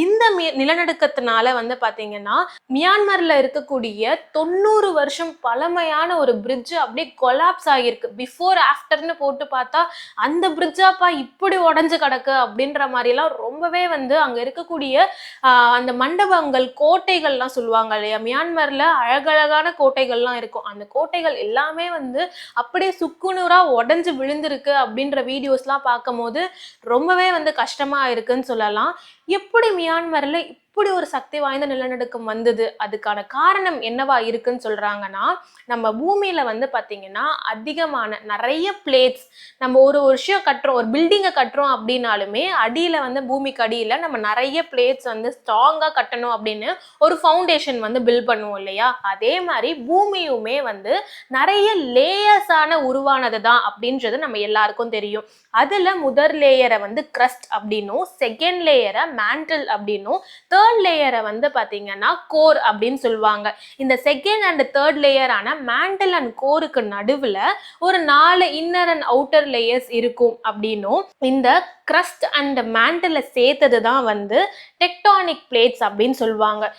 இந்த நிலநடுக்கத்தினால வந்து பாத்தீங்கன்னா மியான்மர்ல இருக்கக்கூடிய 90 வருஷம் பழமையான ஒரு பிரிட்ஜ் அப்படியே கொலாப்ஸ் ஆகியிருக்கு. பிஃபோர் ஆஃப்டர்னு போட்டு பார்த்தா அந்த பிரிட்ஜாப்பா இப்படி உடஞ்சு கிடக்கு அப்படின்ற மாதிரி எல்லாம் ரொம்பவே வந்து அங்க இருக்கக்கூடிய அந்த மண்டபங்கள் கோட்டைகள்லாம் சொல்லுவாங்க இல்லையா, மியான்மர்ல அழகழகான கோட்டைகள்லாம் இருக்கும். அந்த கோட்டைகள் எல்லாமே வந்து அப்படியே சுக்குநூறா உடஞ்சு விழுந்திருக்கு அப்படின்ற வீடியோஸ்லாம் பார்க்கும் போது ரொம்பவே வந்து கஷ்டமா இருக்குன்னு சொல்லலாம். எப்படி மியான்மர்ல இப்படி ஒரு சக்தி வாய்ந்த நிலநடுக்கம் வந்தது, அதுக்கான காரணம் என்னவா இருக்குன்னு சொல்றாங்கன்னா, நம்ம பூமியில வந்து பாத்தீங்கன்னா அதிகமான நிறைய பிளேட்ஸ், நம்ம ஒரு விஷயம் கட்டுறோம், ஒரு பில்டிங்கை கட்டுறோம் அப்படின்னாலுமே அடியில வந்து பூமிக்கு அடியில நம்ம நிறைய பிளேட்ஸ் வந்து ஸ்ட்ராங்கா கட்டணும் அப்படின்னு ஒரு ஃபவுண்டேஷன் வந்து பில்ட் பண்ணுவோம் இல்லையா, அதே மாதிரி பூமியுமே வந்து நிறைய லேயர்ஸான உருவானது தான் அப்படின்றது நம்ம எல்லாருக்கும் தெரியும். அதுல முதல் லேயரை வந்து கிரஸ்ட் அப்படின்னும், செகண்ட் லேயரை மேண்டில் அப்படின்னும், தேர்ட் லேயரை வந்து பாத்தீங்கன்னா கோர் அப்படின்னு சொல்லுவாங்க. இந்த செகண்ட் அண்ட் தேர்ட் லேயரான மேண்டில் அண்ட் கோருக்கு நடுவுல ஒரு 4 இன்னர் அண்ட் அவுட்டர் லேயர்ஸ் இருக்கும் அப்படின்னும், இந்த கிரஸ்ட் அண்ட் மேண்டில் சேர்த்தது தான் வந்து டெக்டானிக் பிளேட்ஸ் அப்படின்னு சொல்லுவாங்க.